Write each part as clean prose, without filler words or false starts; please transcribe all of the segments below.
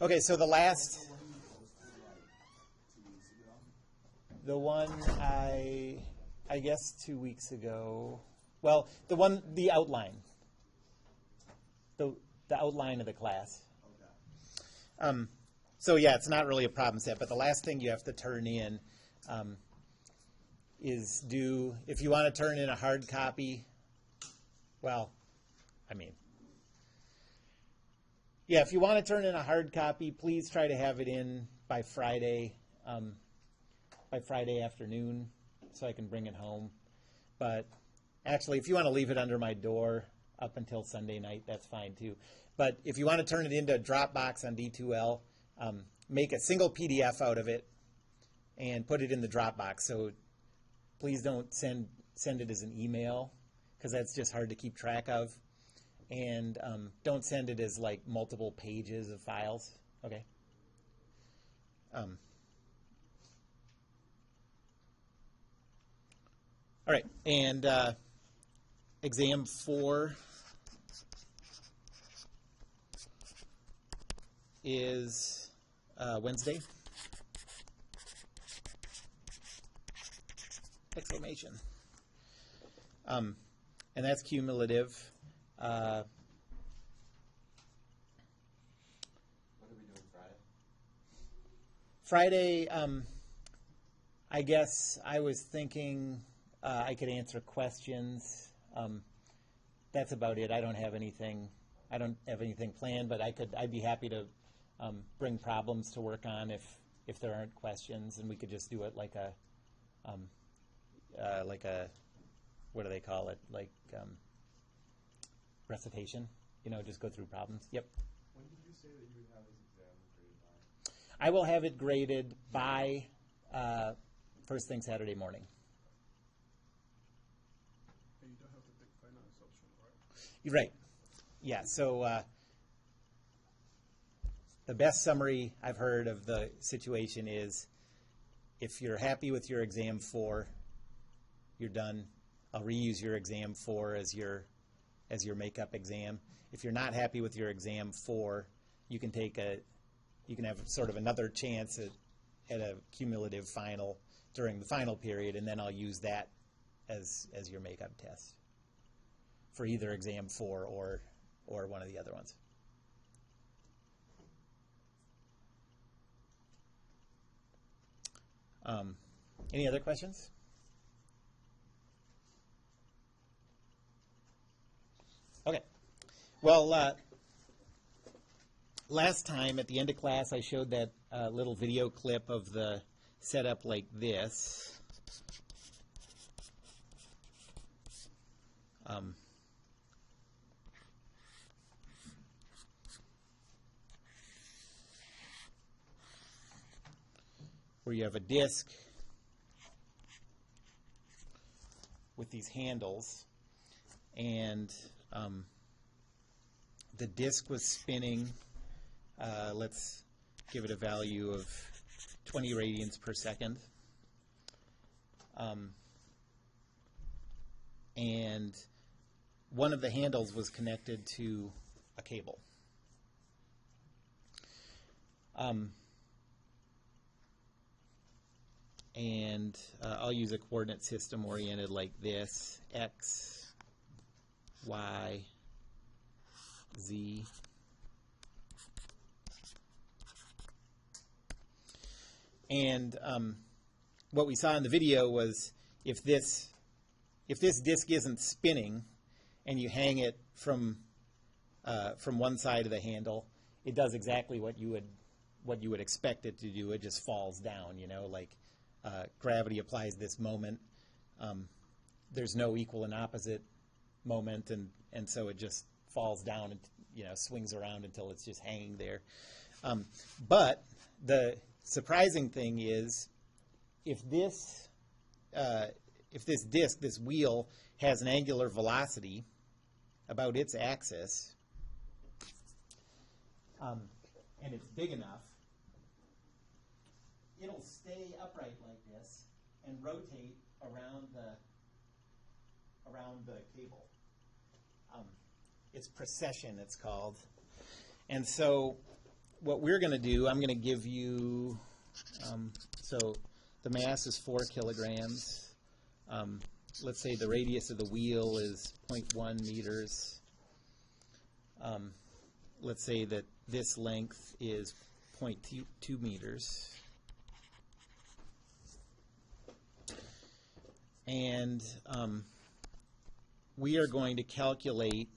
Okay, so the last, the one I guess 2 weeks ago. Well, the outline, the outline of the class. So yeah, it's not really a problem set, but the last thing you have to turn in is if you want to turn in a hard copy, well, I mean, yeah, if you want to turn in a hard copy, please try to have it in by Friday afternoon so I can bring it home. But actually, if you want to leave it under my door up until Sunday night, that's fine too. But if you want to turn it into a Dropbox on D2L, make a single PDF out of it and put it in the Dropbox. So please don't send it as an email, because that's just hard to keep track of. And don't send it as like multiple pages of files. Okay. All right, and exam 4 is Wednesday. Exclamation. And that's cumulative. What are we doing Friday? Friday, I guess I was thinking I could answer questions. That's about it. I don't have anything planned, but I'd be happy to bring problems to work on if there aren't questions, and we could just do it like a what do they call it? Like recitation. Just go through problems. Yep. When did you say that you would have this exam graded by? I will have it graded by first thing Saturday morning. And you don't have to take finance option, right? Right. Yeah. So the best summary I've heard of the situation is, if you're happy with your exam 4, you're done. I'll reuse your exam 4 as your makeup exam. If you're not happy with your exam 4, you can have sort of another chance at a cumulative final during the final period, and then I'll use that as your makeup test for either exam 4 or one of the other ones. Any other questions? Okay. Well, last time at the end of class, I showed that little video clip of the setup like this. Where you have a disc with these handles, and the disc was spinning. Let's give it a value of 20 radians per second. And one of the handles was connected to a cable. And I'll use a coordinate system oriented like this: X, Y, Z. And what we saw in the video was if this disc isn't spinning and you hang it from one side of the handle, it does exactly what you would expect it to do. It just falls down, like gravity applies this moment. There's no equal and opposite moment, and so it just falls down and swings around until it's just hanging there. But the surprising thing is, if this disc, this wheel, has an angular velocity about its axis, and it's big enough, it'll stay upright like this and rotate around the cable. It's Procession, it's called. And so what we're going to do, I'm going to give you, so the mass is 4 kilograms. Let's say the radius of the wheel is 0.1 meters. Let's say that this length is 0.2 meters. And we are going to calculate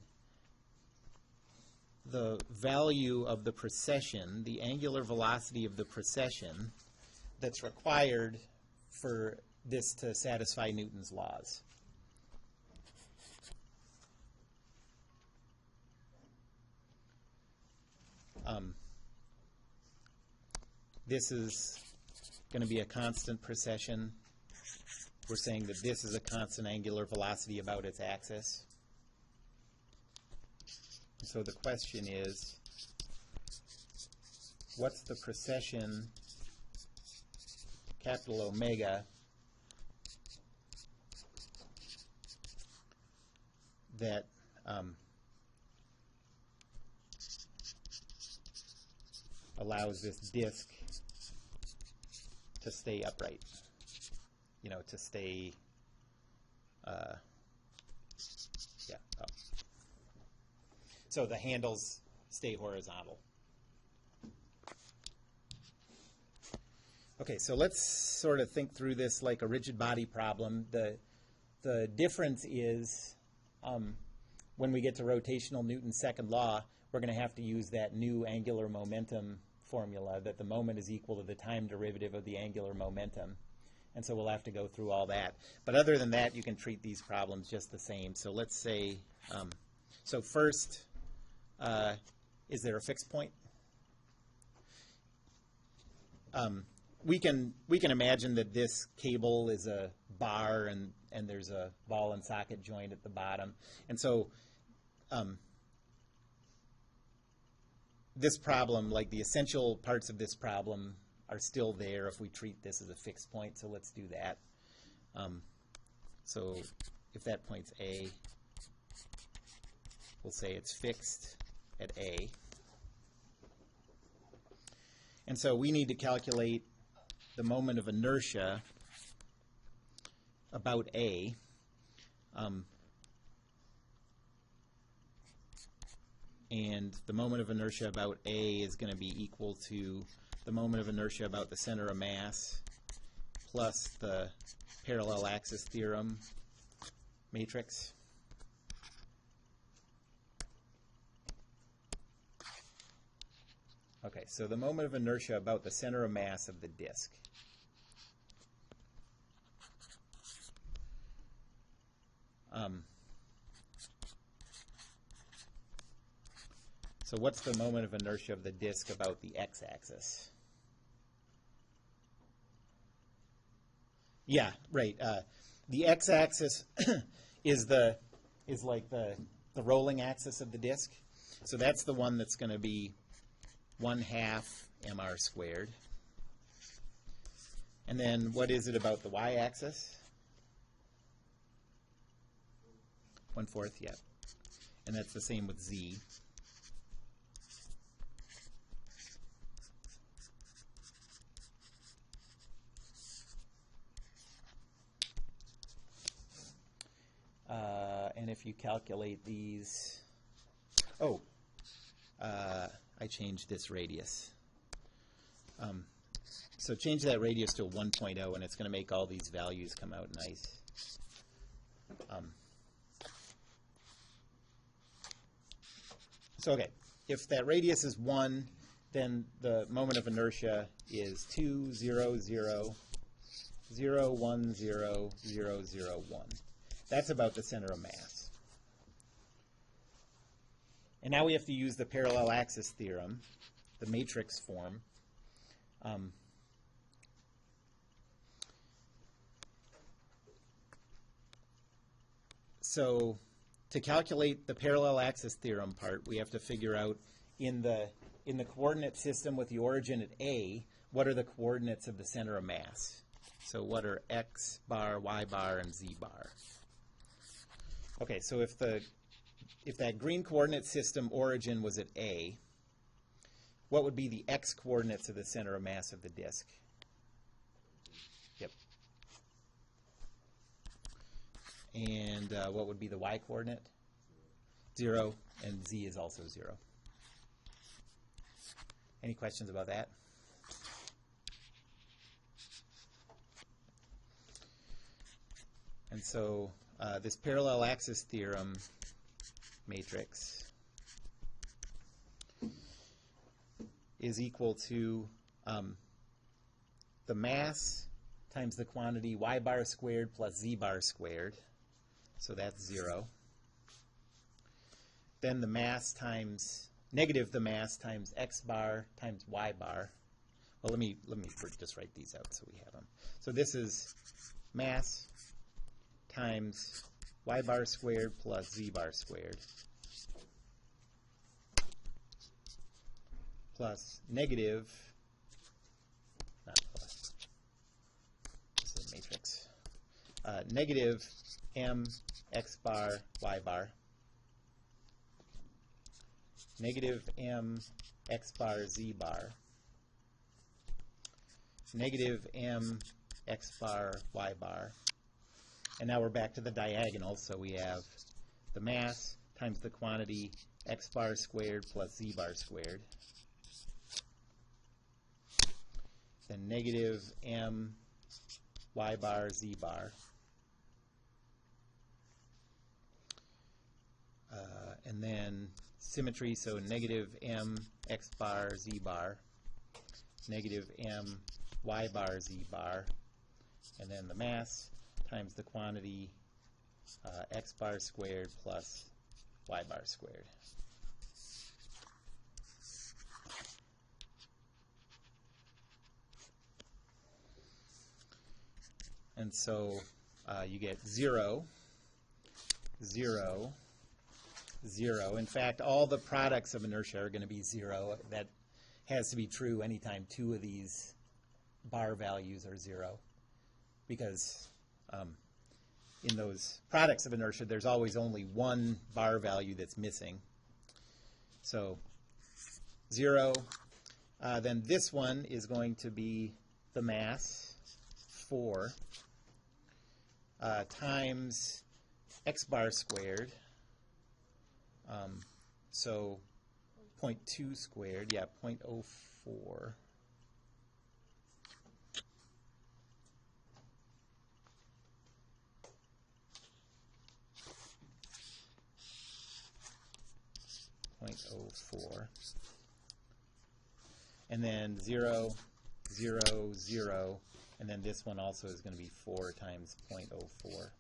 the value of the procession, the angular velocity of the procession that's required for this to satisfy Newton's laws. This is going to be a constant procession. We're saying that this is a constant angular velocity about its axis. So the question is, what's the procession, capital omega, that allows this disk to stay upright, you know, to stay, up. So the handles stay horizontal. Okay, so let's sort of think through this like a rigid body problem. The difference is when we get to rotational Newton's second law, we're going to have to use that new angular momentum formula, that the moment is equal to the time derivative of the angular momentum. And so we'll have to go through all that. But other than that, you can treat these problems just the same. So let's say, so first, is there a fixed point? We can imagine that this cable is a bar and there's a ball and socket joint at the bottom. And so this problem, like the essential parts of this problem, are still there if we treat this as a fixed point. So let's do that. So if that point's A, we'll say it's fixed at A. And so we need to calculate the moment of inertia about A. And the moment of inertia about A is going to be equal to the moment of inertia about the center of mass plus the parallel axis theorem matrix. Okay, so the moment of inertia about the center of mass of the disk. So what's the moment of inertia of the disk about the x-axis? Yeah, right. The x-axis is like the rolling axis of the disk. So that's the one that's going to be 1/2 mr squared. And then what is it about the y-axis? 1/4, yeah. And that's the same with z. And if you calculate these, I changed this radius. So change that radius to a 1.0, and it's going to make all these values come out nice. So okay, if that radius is 1, then the moment of inertia is 2, 0, 0, 0, 1, 0, 0, 0, 1. That's about the center of mass. And now we have to use the parallel axis theorem, the matrix form. So to calculate the parallel axis theorem part, we have to figure out in the coordinate system with the origin at A, what are the coordinates of the center of mass? So what are x bar, y bar, and z bar? Okay, so if that green coordinate system origin was at A, what would be the x coordinates of the center of mass of the disk? Yep. And what would be the y coordinate? 0, and z is also 0. Any questions about that? And so this parallel axis theorem matrix is equal to the mass times the quantity y bar squared plus z bar squared. So that's 0. Then the mass times, negative the mass times x bar times y bar. Well, let me just write these out so we have them. So this is mass times y bar squared plus z bar squared plus negative, not plus, this is a matrix, negative m x bar y bar, negative m x bar z bar, negative m x bar y bar. And now we're back to the diagonal, so we have the mass times the quantity x bar squared plus z bar squared. Then negative m y bar z bar. And then symmetry, so negative m x bar z bar, negative m y bar z bar, and then the mass times the quantity x bar squared plus y bar squared. And so you get 0, 0, 0. In fact, all the products of inertia are going to be 0. That has to be true anytime two of these bar values are 0, because in those products of inertia, there's always only one bar value that's missing. So 0. Then this one is going to be the mass, 4, times x bar squared. So 0.2 squared, yeah, 0.04. And then 0, 0, 0, and then this one also is going to be 4 times 0.04.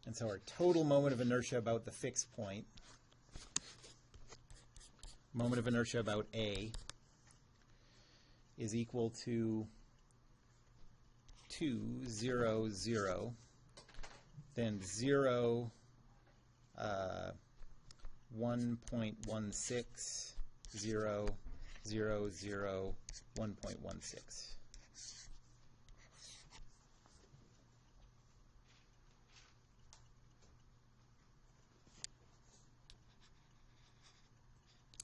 And so our total moment of inertia about the fixed point, moment of inertia about A, is equal to 2, 0, 0, then 0, 1.16, 0, 0, 0, 1.16.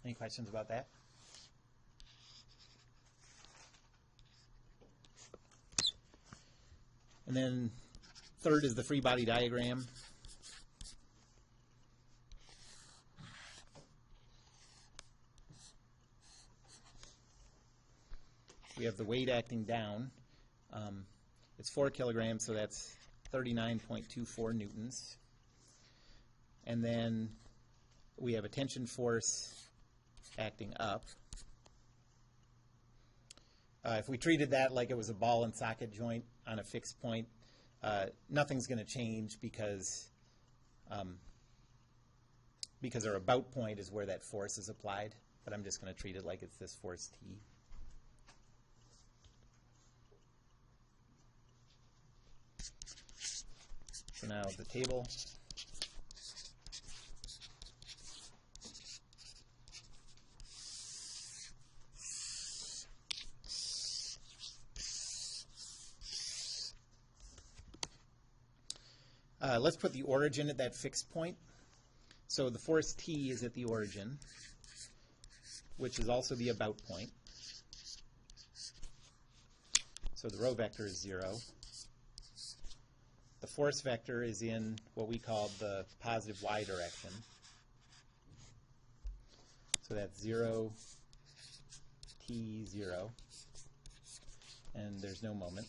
Any questions about that? And then third is the free body diagram. We have the weight acting down. It's 4 kilograms, so that's 39.24 newtons. And then we have a tension force acting up. If we treated that like it was a ball and socket joint on a fixed point, nothing's going to change because our about point is where that force is applied. But I'm just going to treat it like it's this force T. So now the table. Let's put the origin at that fixed point. So the force T is at the origin, which is also the about point. So the rho vector is 0. The force vector is in what we call the positive y direction. So that's 0, T, 0. And there's no moment.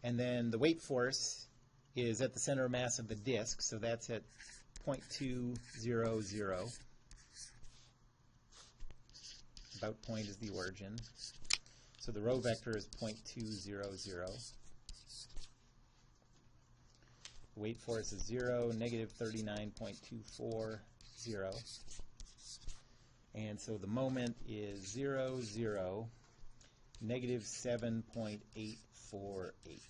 And then the weight force is at the center of mass of the disk, so that's at 0.200. About point is the origin. So the rho vector is 0.200. The weight force is 0, negative 39.240. And so the moment is 0, 0, negative 7.848.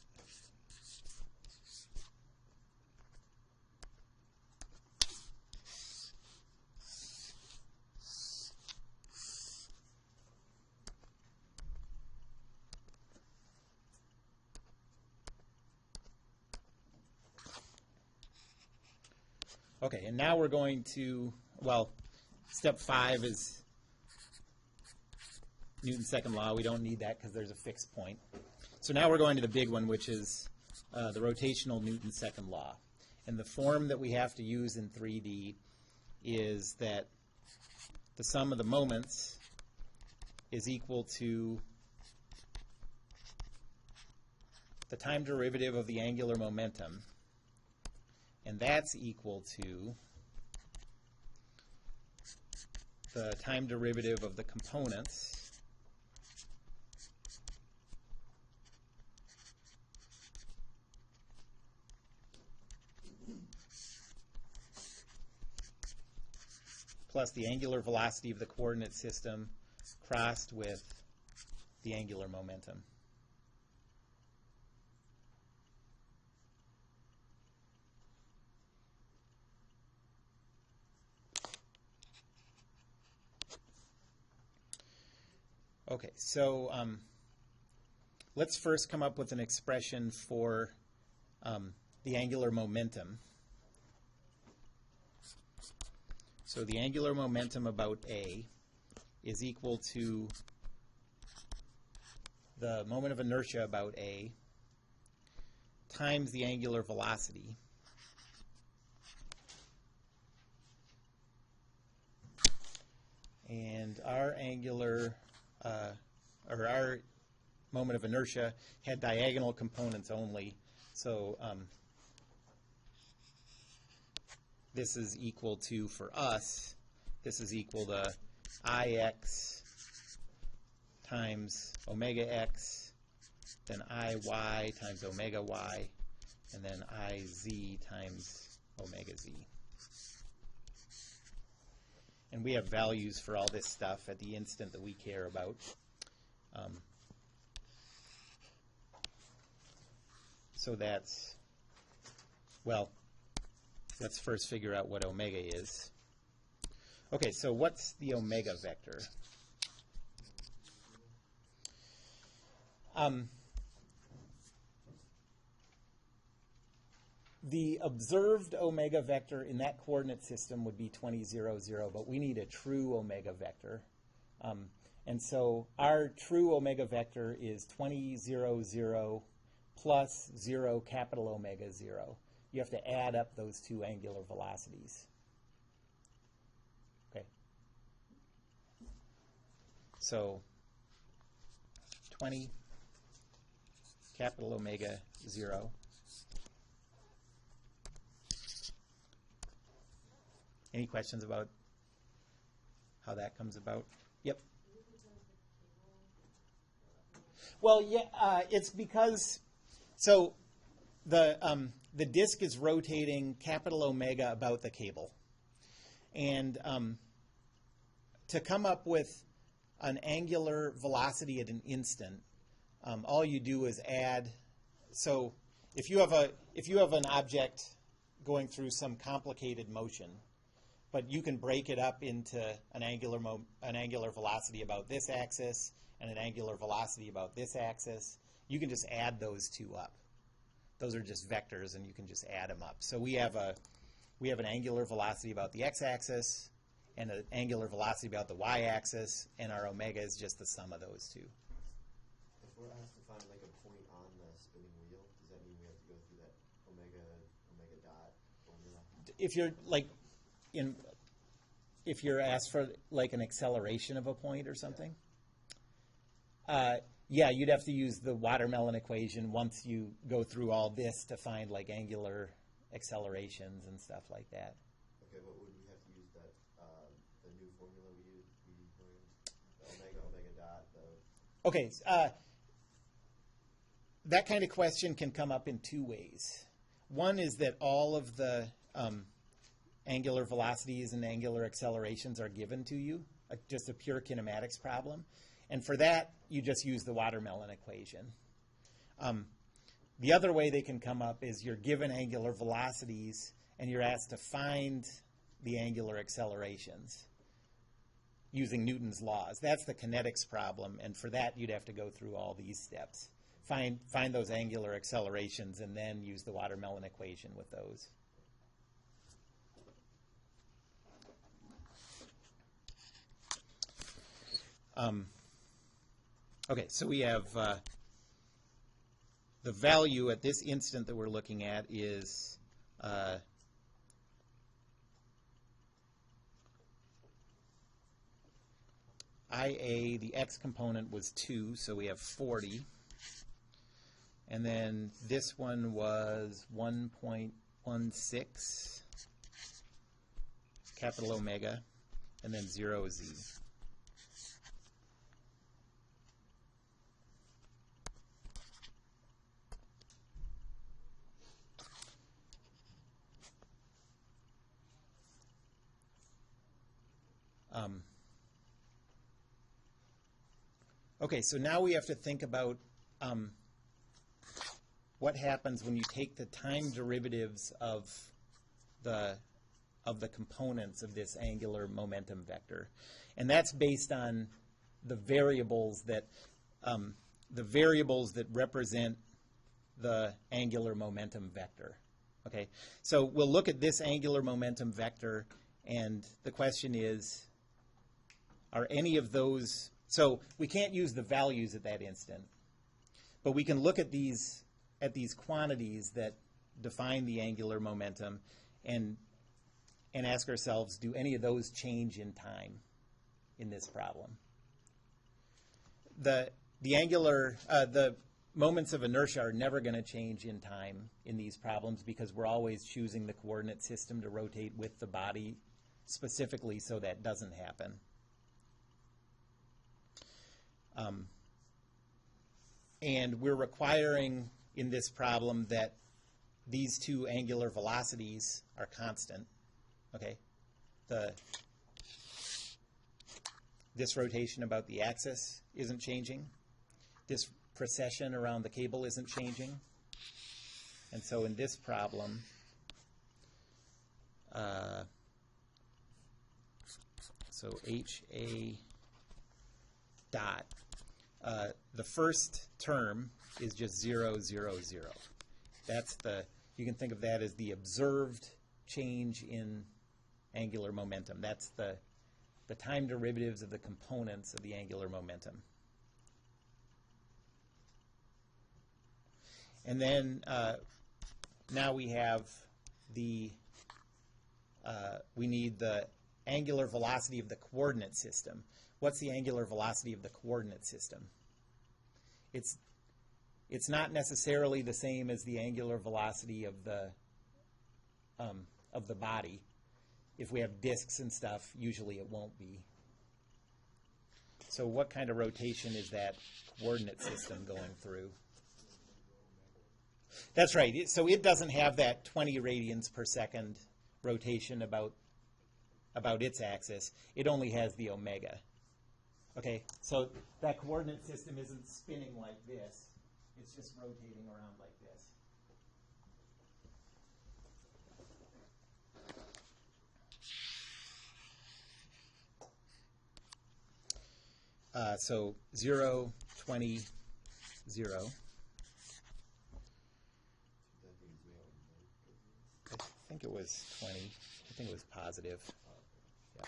Okay, and now we're going to, well, step 5 is Newton's second law. We don't need that because there's a fixed point. So now we're going to the big one, which is the rotational Newton's second law. And the form that we have to use in 3D is that the sum of the moments is equal to the time derivative of the angular momentum. And that's equal to the time derivative of the components plus the angular velocity of the coordinate system crossed with the angular momentum. Okay, so let's first come up with an expression for the angular momentum. So the angular momentum about A is equal to the moment of inertia about A times the angular velocity and our angular or our moment of inertia had diagonal components only, so this is equal to, for us, this is equal to Ix times omega x, then Iy times omega y, and then Iz times omega z. And we have values for all this stuff at the instant that we care about. So that's, well, let's first figure out what omega is. Okay, so what's the omega vector? The observed omega vector in that coordinate system would be 20, 0, 0, but we need a true omega vector. And so our true omega vector is 20, 0, 0 plus 0 capital omega 0. You have to add up those two angular velocities. Okay. So 20 capital omega 0. Any questions about how that comes about? Yep. Well, yeah, it's because, so the disk is rotating capital omega about the cable. And to come up with an angular velocity at an instant, all you do is add, so if you have an object going through some complicated motion, but you can break it up into an angular velocity about this axis and an angular velocity about this axis, you can just add those two up. Those are just vectors, and you can just add them up. So we have an angular velocity about the x-axis and an angular velocity about the y-axis, and our omega is just the sum of those two. If we're asked to find like a point on the spinning wheel, does that mean we have to go through that omega dot formula? If you're like if you're asked for like an acceleration of a point or something, yeah, you'd have to use the watermelon equation once you go through all this to find like angular accelerations and stuff like that. Okay, but would we have to use that the new formula we learned, the omega dot? Okay, that kind of question can come up in two ways. One is that all of the angular velocities and angular accelerations are given to you, just a pure kinematics problem. And for that, you just use the watermelon equation. The other way they can come up is you're given angular velocities and you're asked to find the angular accelerations using Newton's laws. That's the kinetics problem, and for that you'd have to go through all these steps. Find those angular accelerations and then use the watermelon equation with those. Okay, so we have the value at this instant that we're looking at is IA, the x component was 2, so we have 40. And then this one was 1.16, capital omega, and then 0 z. Okay, so now we have to think about what happens when you take the time derivatives of the components of this angular momentum vector, and that's based on the variables that represent the angular momentum vector. Okay, so we'll look at this angular momentum vector, and the question is, are any of those? So we can't use the values at that instant, but we can look at these quantities that define the angular momentum and ask ourselves, do any of those change in time in this problem? The moments of inertia are never going to change in time in these problems because we're always choosing the coordinate system to rotate with the body specifically so that doesn't happen. And we're requiring in this problem that these two angular velocities are constant. Okay, this rotation about the axis isn't changing. This precession around the cable isn't changing. And so in this problem, so HA dot, the first term is just 0, 0, 0. That's you can think of that as the observed change in angular momentum. That's the time derivatives of the components of the angular momentum. And then now we have we need the angular velocity of the coordinate system. What's the angular velocity of the coordinate system? It's not necessarily the same as the angular velocity of the body. If we have disks and stuff, usually it won't be. So what kind of rotation is that coordinate system going through? That's right. So it doesn't have that 20 radians per second rotation about its axis. It only has the omega. Okay, so that coordinate system isn't spinning like this. It's just rotating around like this. So 0, 20, 0. I think it was 20. I think it was positive. Yeah.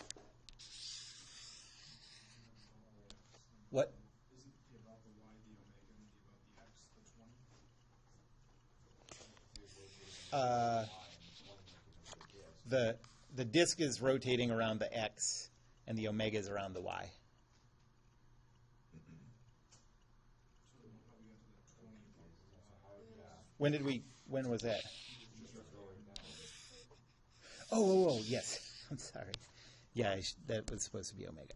What? Isn't the about the y the omega and the about the x the 20? The disk is rotating around the x, and the omega is around the y. So then how we got to the 20? When was that? Oh, yes. I'm sorry. Yeah, that was supposed to be omega.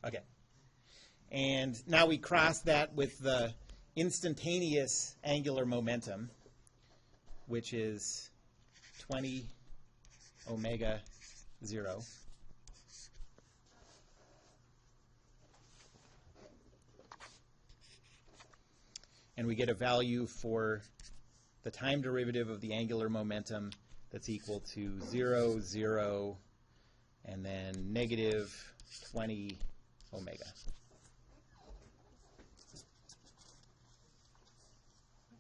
Okay. And now we cross that with the instantaneous angular momentum, which is 20 omega 0. And we get a value for the time derivative of the angular momentum that's equal to 0, 0, and then negative 20 omega. I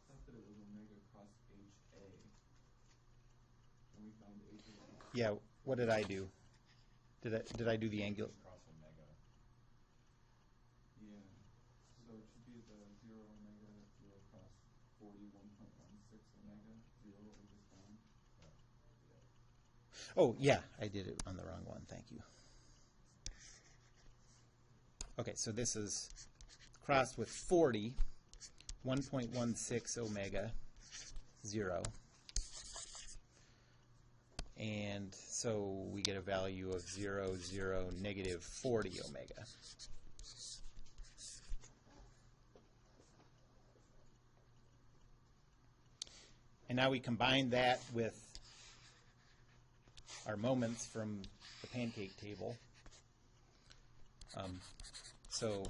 thought that it was omega cross HA. And we found HA. Yeah, what did I do? Did I do the angular? Cross omega. Yeah. So it should be the 0 omega, 0 cross 41.16 omega, 0 over time. Oh, yeah, I did it on the wrong one. Thank you. Okay, so this is crossed with 40, 1.16 omega, 0. And so we get a value of 0, 0, negative 40 omega. And now we combine that with our moments from the pancake table. So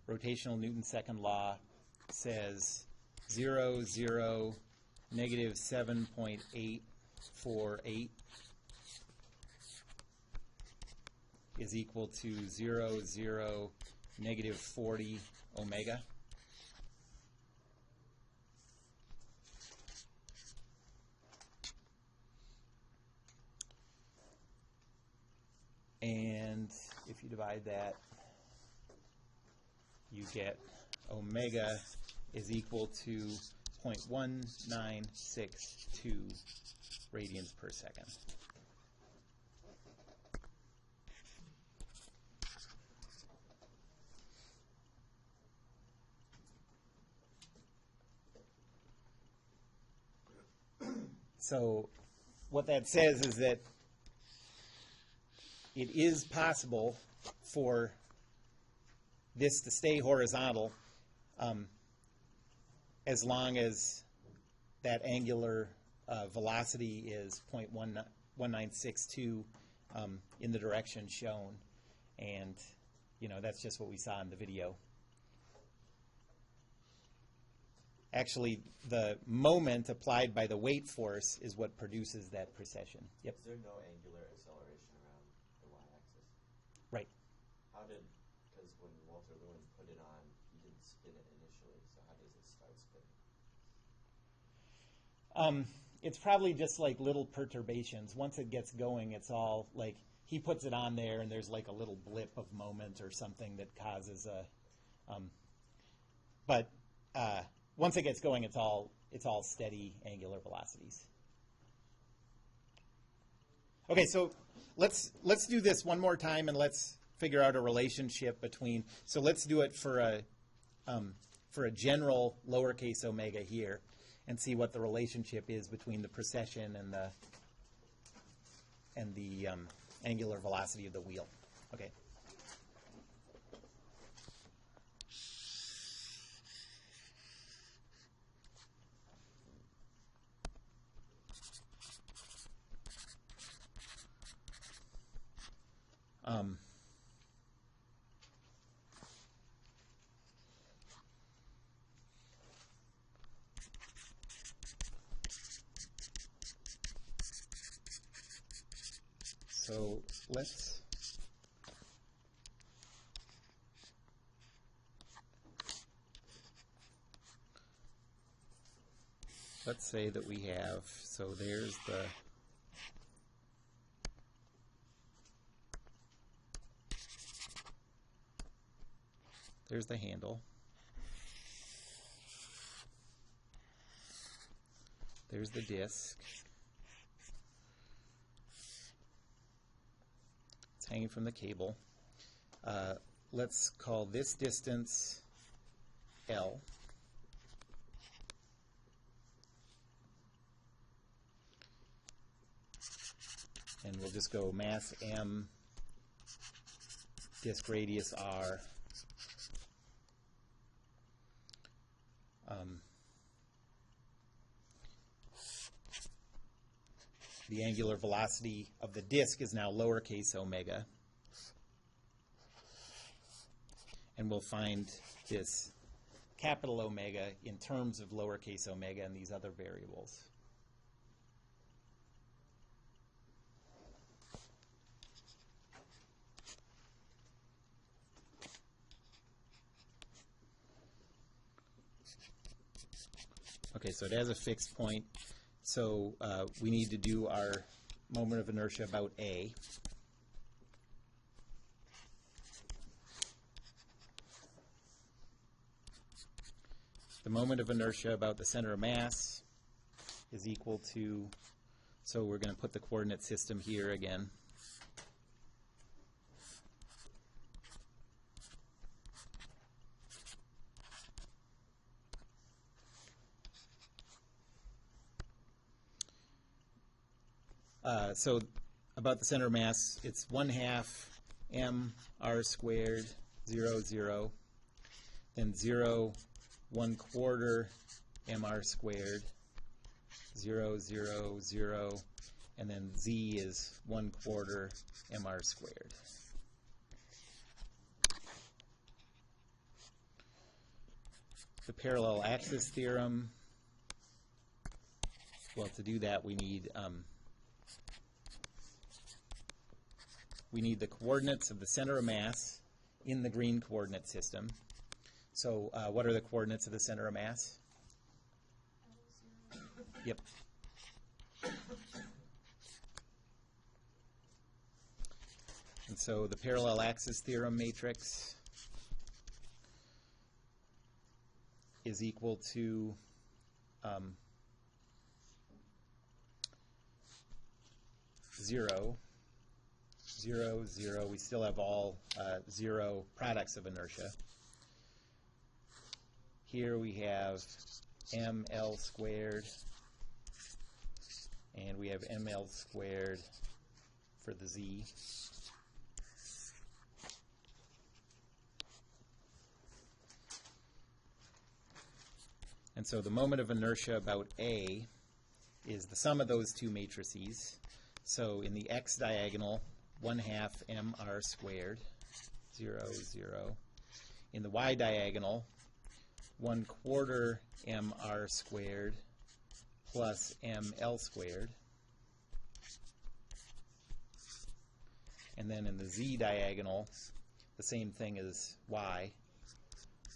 rotational Newton's second law says 0, 0, negative 7.848 is equal to 0, 0, negative 40 omega. And if you divide that, you get omega is equal to 0.1962 radians per second. So what that says is that it is possible for this to stay horizontal as long as that angular velocity is 0.1962 in the direction shown. And, you know, that's just what we saw in the video. Actually, the moment applied by the weight force is what produces that precession. Yep. Is there no angular acceleration around the y-axis? Right. How did, because when Walter Lewin put it on, he didn't spin it initially, so how does it start spinning? It's probably just like little perturbations. Once it gets going, it's all like he puts it on there and there's like a little blip of moment or something that causes a, but once it gets going, it's all steady angular velocities. Okay, so let's do this one more time and let's figure out a relationship between. So let's do it for a general lowercase omega here, and see what the relationship is between the precession and the angular velocity of the wheel. Okay. So let's say that we have, so there's the handle. There's the disc. It's hanging from the cable. Let's call this distance L. And we'll just go mass M, disk radius R. The angular velocity of the disk is now lowercase omega. And we'll find this capital omega in terms of lowercase omega and these other variables. Okay, so it has a fixed point. So we need to do our moment of inertia about A. The moment of inertia about the center of mass is equal to, so we're going to put the coordinate system here again. So about the center of mass, it's 1/2 m r squared 0 0, then 0 1/4 m r squared 0 0 0, and then z is 1/4 m r squared. The parallel axis theorem. Well, to do that, we need the coordinates of the center of mass in the green coordinate system. So what are the coordinates of the center of mass? Yep. And so the parallel axis theorem matrix is equal to 0, 0, 0. We still have all 0 products of inertia. Here we have ml squared, and we have ml squared for the z. And so the moment of inertia about A is the sum of those two matrices. So in the x diagonal, 1/2 mr squared, 0, 0. In the y diagonal, 1/4 mr squared plus ml squared. And then in the z diagonal, the same thing as y,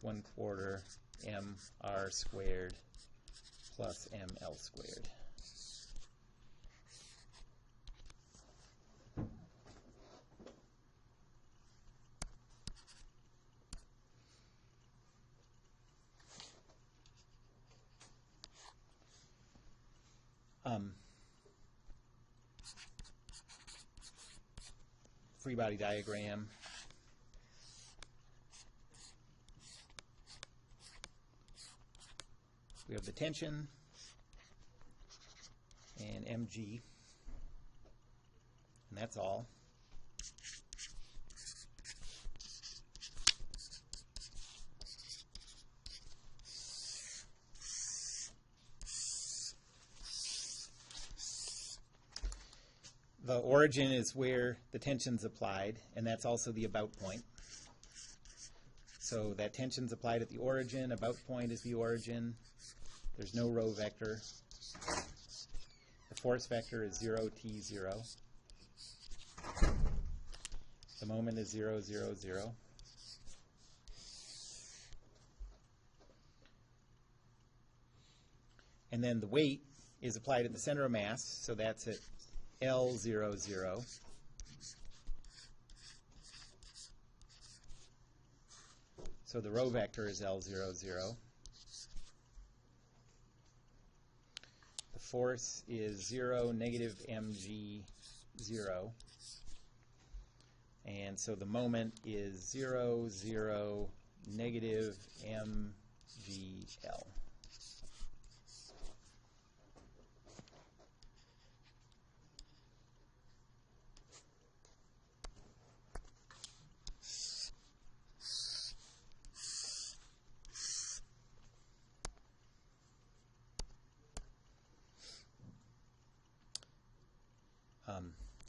1/4 mr squared plus ml squared. Free body diagram. We have the tension and mg, and that's all. The origin is where the tension's applied, and that's also the about point. So that tension's applied at the origin, about point is the origin. There's no row vector. The force vector is 0, t, 0. The moment is 0, 0, 0. And then the weight is applied at the center of mass, so that's at L, 0, 0. So the row vector is L, 0, 0. The force is 0, negative mg, 0. And so the moment is 0, 0, negative mgl.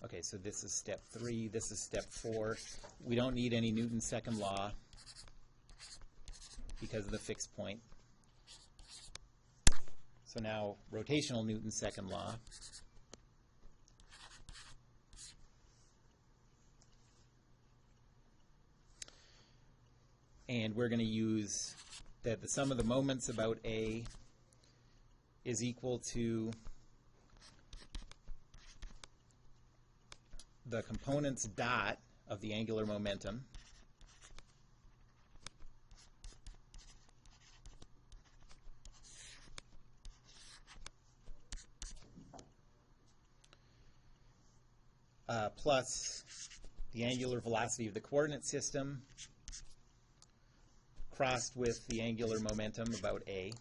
Okay, so this is step 3, this is step 4. We don't need any Newton's second law because of the fixed point. So now rotational Newton's second law. And we're going to use that the sum of the moments about A is equal to the component's dot of the angular momentum plus the angular velocity of the coordinate system crossed with the angular momentum about A.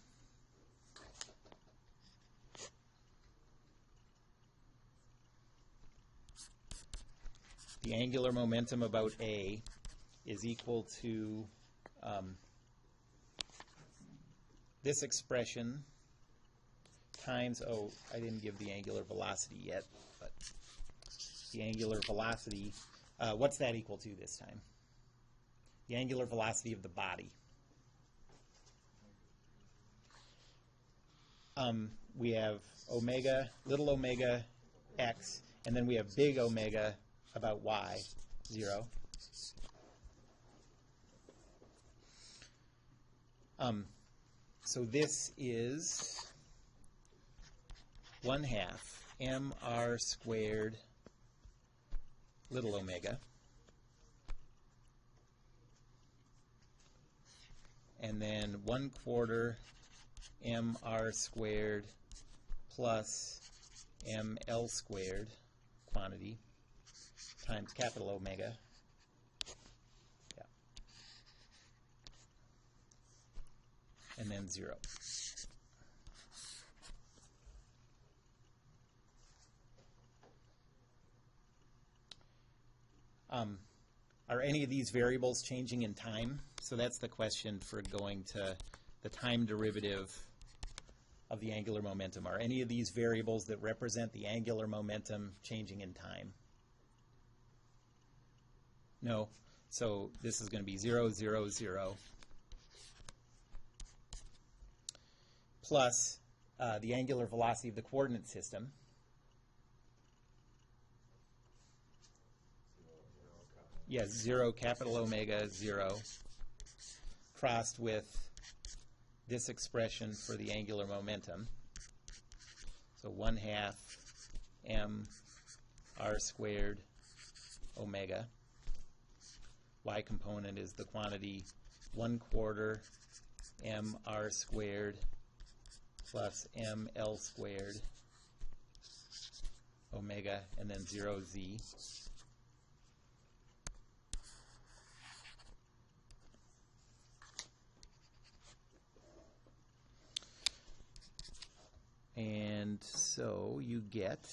The angular momentum about A is equal to this expression times, oh, I didn't give the angular velocity yet, but the angular velocity, what's that equal to this time? The angular velocity of the body. We have omega, little omega x, and then we have big omega about y, 0. So this is 1/2 mr squared little omega, and then 1/4 mr squared plus ml squared quantity times capital omega. Yeah. And then 0. Are any of these variables changing in time? So that's the question for going to the time derivative of the angular momentum. Are any of these variables that represent the angular momentum changing in time? No. So this is going to be 0, 0, 0 plus the angular velocity of the coordinate system. Yes, 0 capital omega 0 crossed with this expression for the angular momentum. So 1/2 mr squared omega. Y component is the quantity 1/4 mr squared plus ml squared omega, and then 0z. And so you get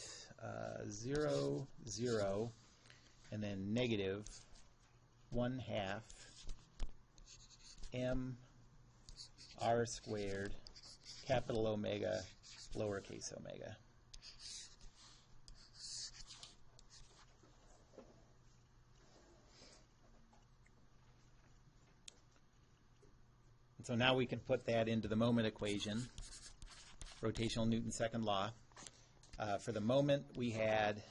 0, 0, and then negative 1/2 mr squared capital omega lowercase omega. And so now we can put that into the moment equation. Rotational Newton's second law. For the moment, we had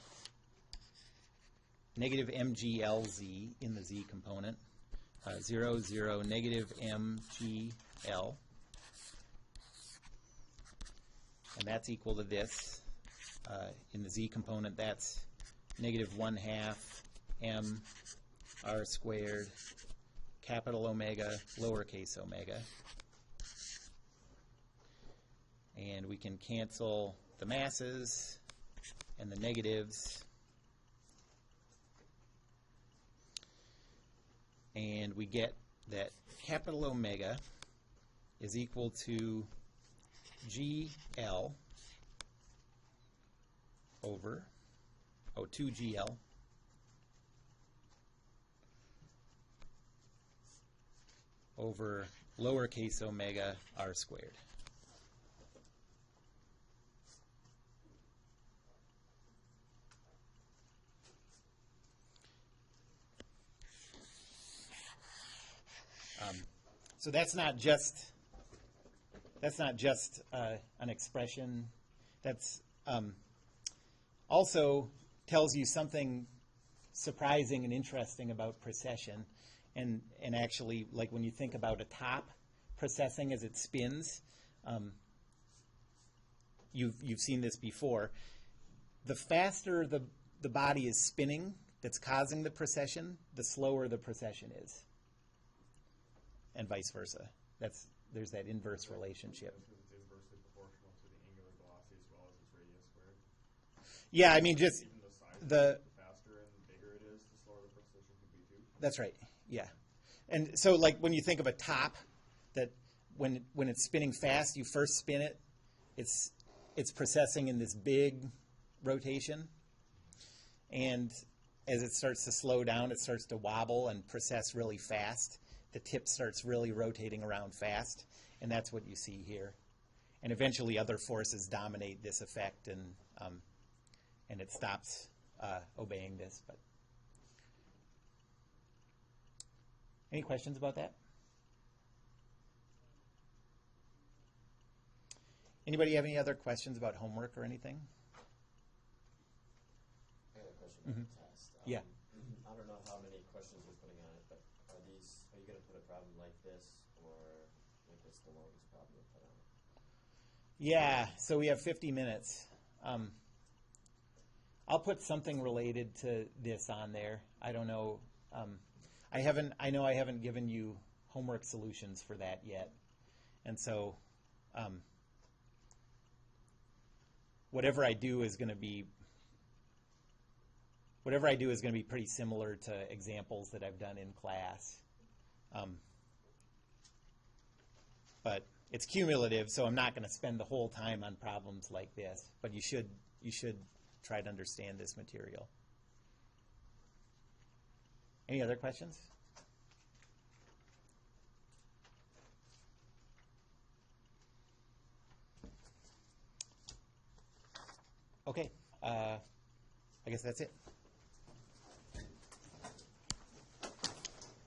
negative mglz in the z component, 0, 0, negative mgl, and that's equal to this. In the z component, that's negative 1/2 m r squared capital omega lowercase omega. And we can cancel the masses and the negatives. And we get that capital omega is equal to GL over 2GL over lowercase omega r squared. So that's not just an expression. That's also tells you something surprising and interesting about procession, and actually, like when you think about a top processing as it spins, you've seen this before. The faster the body is spinning that's causing the precession, the slower the precession is, and vice versa. There's that inverse relationship. Because it's inversely proportional to the angular velocity as well as its radius squared. Yeah, I mean, just Even the size the faster and bigger it is, the slower the precession can be too. that's right. Yeah, and so like when you think of a top, that when it's spinning fast, you first spin it, it's processing in this big rotation, and as it starts to slow down, it starts to wobble and process really fast. The tip starts really rotating around fast, and that's what you see here. And eventually other forces dominate this effect, and it stops obeying this. But any questions about that? Anybody have any other questions about homework or anything? I got a question about the test. Yeah. I don't know how many questions we're putting on it, but are you going to put a problem like this, or like what's the longest problem you'll put on it? Yeah, so we have 50 minutes. I'll put something related to this on there. I don't know. I know I haven't given you homework solutions for that yet. And so whatever I do is going to be pretty similar to examples that I've done in class. But it's cumulative, so I'm not going to spend the whole time on problems like this. But you should try to understand this material. Any other questions? Okay. I guess that's it.